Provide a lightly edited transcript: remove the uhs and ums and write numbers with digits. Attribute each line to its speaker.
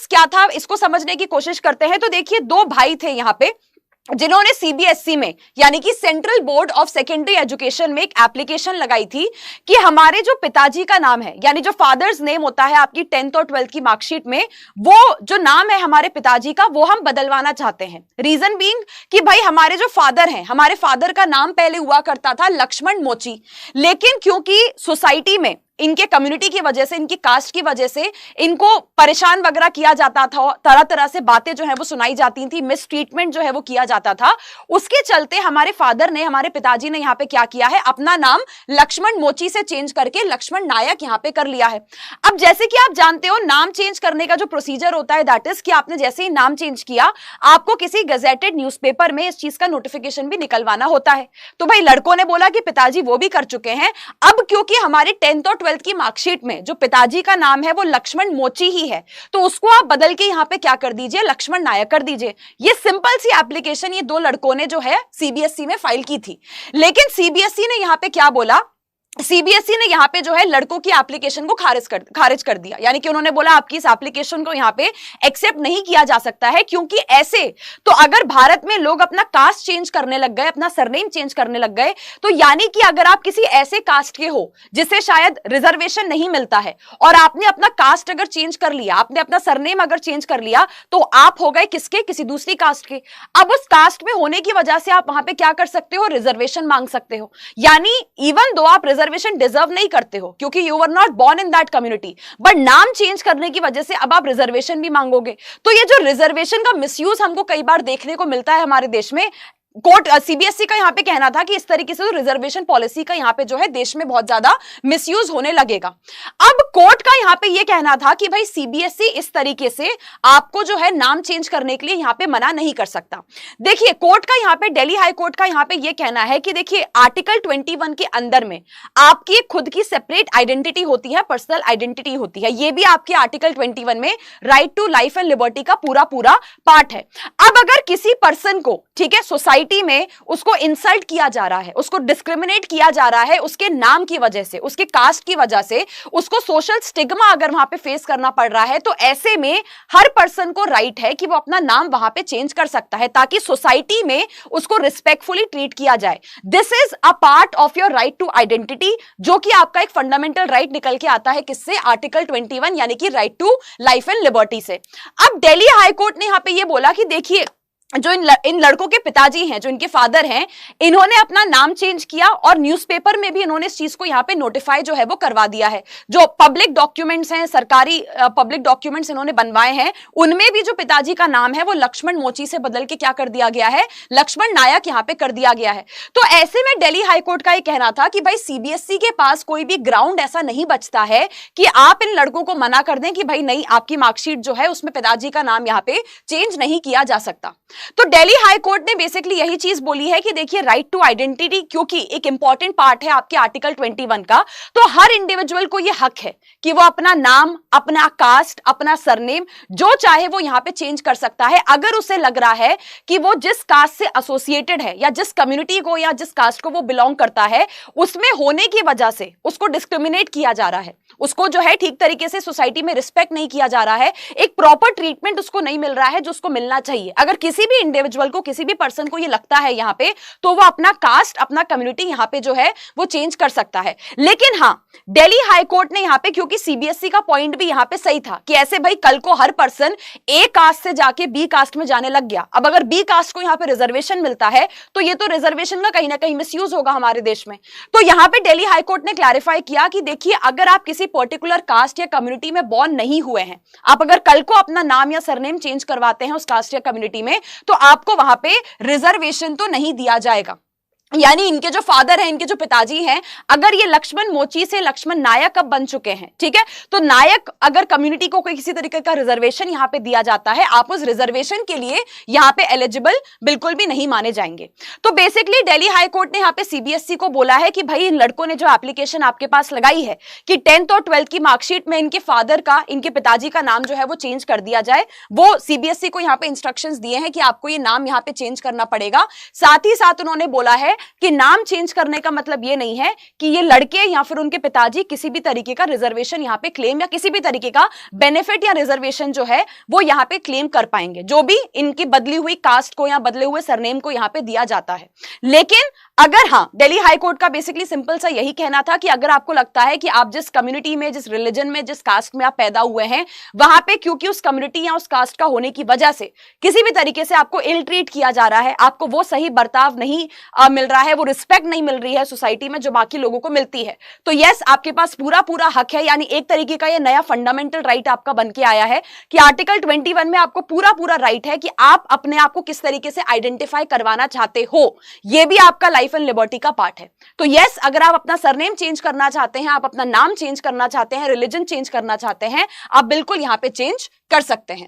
Speaker 1: Means क्या था, इसको समझने की कोशिश करते हैं। तो देखिए, दो भाई थे यहाँ पे जिन्होंने सीबीएसई में यानी कि central board of secondary education में एक एप्लीकेशन लगाई थी कि हमारे जो पिताजी का नाम है, यानी जो फादर्स नेम होता है आपकी 10th और 12th की मार्कशीट में, वो जो नाम है हमारे पिताजी का, वो हम बदलवाना चाहते हैं। रीजन बीइंग कि भाई हमारे जो फादर हैं, हमारे फादर का नाम पहले हुआ करता था लक्ष्मण मोची, लेकिन क्योंकि सोसाइटी में इनके कम्युनिटी की वजह से, इनकी कास्ट की वजह से इनको परेशान वगैरह किया जाता था, तरह तरह से बातें जो है वो सुनाई जाती थी, मिस ट्रीटमेंट जो है वो किया जाता था। उसके चलते हमारे फादर ने, हमारे पिताजी ने यहाँ पे क्या किया है, अपना नाम लक्ष्मण मोची से चेंज करके लक्ष्मण नायक यहाँ पे कर लिया है। अब जैसे कि आप जानते हो, नाम चेंज करने का जो प्रोसीजर होता है, दैट इज कि आपने जैसे ही नाम चेंज किया, आपको किसी गजेटेड न्यूज़पेपर में इस चीज का नोटिफिकेशन भी निकलवाना होता है। तो भाई लड़कों ने बोला कि पिताजी वो भी कर चुके हैं। अब क्योंकि हमारे 10th और 12th की मार्कशीट में जो पिताजी का नाम है वो लक्ष्मण मोची ही है, तो उसको आप बदल के यहाँ पे क्या कर दीजिए, लक्ष्मण नायक कर दीजिए। ये सिंपल सी एप्लीकेशन ये दो लड़कों ने जो है सीबीएसई में फाइल की थी। लेकिन सीबीएसई ने यहाँ पे क्या बोला, सीबीएसई ने यहाँ पे जो है लड़कों की एप्लीकेशन को खारिज कर दिया। यानी कि उन्होंने बोला आपकी इस एप्लीकेशन को यहाँ पे एक्सेप्ट नहीं किया जा सकता है, क्योंकि ऐसे तो अगर भारत में लोग अपना कास्ट चेंज करने लग गए, अपना सरनेम चेंज करने लग गए, तो यानी कि अगर आप किसी ऐसे कास्ट के हो जिसे शायद रिजर्वेशन नहीं मिलता है और आपने अपना कास्ट अगर चेंज कर लिया, आपने अपना सरनेम अगर चेंज कर लिया, तो आप हो गए किसके, किसी दूसरी कास्ट के। अब उस कास्ट में होने की वजह से आप वहां पे क्या कर सकते हो, रिजर्वेशन मांग सकते हो। यानी इवन दो आप रिजर्वेशन डिजर्व नहीं करते हो क्योंकि you were not born in that community, but नाम चेंज करने की वजह से अब आप रिजर्वेशन भी मांगोगे। तो ये जो रिजर्वेशन का मिसयूज हमको कई बार देखने को मिलता है हमारे देश में, कोर्ट सीबीएसई का यहाँ पे कहना था कि इस तरीके से तो रिजर्वेशन पॉलिसी का यहाँ पे जो है देश में बहुत ज्यादा मिसयूज होने लगेगा। अब कोर्ट का यहाँ पे ये कहना था कि भाई सीबीएसई इस तरीके से आपको जो है नाम चेंज करने के लिए यहाँ पे मना नहीं कर सकता। देखिए कोर्ट का यहाँ पे, दिल्ली हाई कोर्ट का यहाँ पे ये कहना है कि देखिए आर्टिकल 21 के अंदर में आपकी खुद की सेपरेट आइडेंटिटी होती है, पर्सनल आइडेंटिटी होती है। ये भी आपके आर्टिकल 21 में right to life and liberty का पूरा पार्ट है। अब अगर किसी पर्सन को, ठीक है, सोसाइटी में उसको इंसल्ट किया जा रहा है, उसको डिस्क्रिमिनेट किया जा रहा है उसके नाम की वजह से, उसके कास्ट की वजह से, उसको सोशल स्टिग्मा अगर वहां पे फेस करना पड़ रहा है, तो ऐसे में हर पर्सन को राइट है कि वो अपना नाम वहां पे चेंज कर सकता है ताकि सोसाइटी में उसको रिस्पेक्टफुली ट्रीट किया जाए। This is a part of your right to identity, जो कि आपका एक फंडामेंटल राइट निकल के आता है किससे, आर्टिकल 21 यानी कि right to life and liberty से। अब दिल्ली हाईकोर्ट ने यहां पे ये बोला कि देखिए जो इन लड़कों के पिताजी हैं, जो इनके फादर हैं, इन्होंने अपना नाम चेंज किया और न्यूज़पेपर में भी इन्होंने इस चीज को यहाँ पे नोटिफाई जो है वो करवा दिया है। जो पब्लिक डॉक्यूमेंट्स हैं, सरकारी पब्लिक डॉक्यूमेंट्स इन्होंने बनवाए हैं, उनमें भी जो पिताजी का नाम है वो लक्ष्मण मोची से बदल के क्या कर दिया गया है, लक्ष्मण नायक यहाँ पे कर दिया गया है। तो ऐसे में दिल्ली हाईकोर्ट का ये कहना था कि भाई सीबीएसई के पास कोई भी ग्राउंड ऐसा नहीं बचता है कि आप इन लड़कों को मना कर दें कि भाई नहीं, आपकी मार्कशीट जो है उसमें पिताजी का नाम यहाँ पे चेंज नहीं किया जा सकता। तो दिल्ली हाई कोर्ट ने बेसिकली यही चीज बोली है कि देखिए राइट टू आइडेंटिटी क्योंकि एक इंपॉर्टेंट पार्ट है आपके आर्टिकल 21 का, तो हर इंडिविजुअल को यह हक है कि वो अपना नाम, अपना कास्ट, अपना सरनेम जो चाहे वो यहाँ पे चेंज कर सकता है अगर उसे लग रहा है कि वो जिस कास्ट से एसोसिएटेड है या जिस कम्युनिटी को या जिस कास्ट को वो बिलोंग करता है उसमें होने की वजह से उसको डिस्क्रिमिनेट किया जा रहा है, उसको जो है ठीक तरीके से सोसाइटी में रिस्पेक्ट नहीं किया जा रहा है, एक प्रॉपर ट्रीटमेंट उसको नहीं मिल रहा है जो उसको मिलना चाहिए। अगर किसी भी इंडिविजुअल को, किसी भी पर्सन को ये लगता है यहाँ पे, तो वो अपना कास्ट, अपना कम्युनिटी यहाँ पे जो है वो चेंज कर सकता है। लेकिन हाँ, दिल्ली हाई कोर्ट ने यहाँ पे, क्योंकि सीबीएसई का पॉइंट भी यहाँ पे सही था कि ऐसे भाई कल को हर पर्सन ए कास्ट से जाके बी कास्ट में जाने लग गया, अब अगर बी कास्ट को यहाँ पे रिजर्वेशन मिलता है तो ये तो रिजर्वेशन का कहीं ना कहीं मिसयूज होगा हमारे देश में। तो यहाँ पे दिल्ली हाई कोर्ट ने क्लैरिफाई किया कि देखिए अगर आप किसी पर्टिकुलर कास्ट या कम्युनिटी में बॉर्न नहीं हुए हैं, आप अगर कल को अपना नाम या सरनेम चेंज करवाते हैं उस कास्ट या कम्युनिटी में, तो आपको वहां पे रिजर्वेशन तो नहीं दिया जाएगा। यानी इनके जो फादर हैं, इनके जो पिताजी हैं, अगर ये लक्ष्मण मोची से लक्ष्मण नायक अब बन चुके हैं, ठीक है, तो नायक अगर कम्युनिटी को कोई किसी तरीके का रिजर्वेशन यहाँ पे दिया जाता है, आप उस रिजर्वेशन के लिए यहाँ पे एलिजिबल बिल्कुल भी नहीं माने जाएंगे। तो बेसिकली दिल्ली हाई कोर्ट ने यहाँ पे सीबीएसई को बोला है कि भाई इन लड़कों ने जो एप्लीकेशन आपके पास लगाई है कि 10th और 12th की मार्कशीट में इनके फादर का, इनके पिताजी का नाम जो है वो चेंज कर दिया जाए, वो सीबीएसई को यहाँ पे इंस्ट्रक्शंस दिए हैं कि आपको ये नाम यहाँ पे चेंज करना पड़ेगा। साथ ही साथ उन्होंने बोला है कि नाम चेंज करने का मतलब ये नहीं है कि ये लड़के या फिर उनके पिताजी किसी भी तरीके का रिजर्वेशन यहाँ पे क्लेम या किसी भी तरीके का बेनिफिट या रिजर्वेशन जो है वो यहाँ पे क्लेम कर पाएंगे, जो भी इनकी बदली हुई कास्ट को या बदले हुए सरनेम को यहाँ पे दिया जाता है। लेकिन अगर हाँ, दिल्ली हाई कोर्ट का बेसिकली सिंपल सा यही कहना था कि अगर आपको लगता है कि आप जिस कम्युनिटी में, जिस रिलीजन में, जिस कास्ट में आप पैदा हुए हैं, वहां पे क्योंकि उस कम्युनिटी या उस कास्ट का होने की वजह से किसी भी तरीके से आपको इल ट्रीट किया जा रहा है, आपको वो सही बर्ताव नहीं मिल रहा है, वो रिस्पेक्ट नहीं मिल रही है सोसाइटी में जो बाकी लोगों को मिलती है, तो यस, आपके पास पूरा पूरा हक है। यानी एक तरीके का ये नया फंडामेंटल राइट आपका बन के आया है कि आर्टिकल 21 में आपको पूरा पूरा राइट है कि आप अपने आप को किस तरीके से आइडेंटिफाई करवाना चाहते हो, ये भी आपका लाइफ एंड लिबर्टी का पार्ट है। तो यस, अगर आप अपना सरनेम चेंज करना चाहते हैं, आप अपना नाम चेंज करना चाहते हैं, रिलीजन चेंज करना चाहते हैं, आप बिल्कुल यहां पे चेंज कर सकते हैं।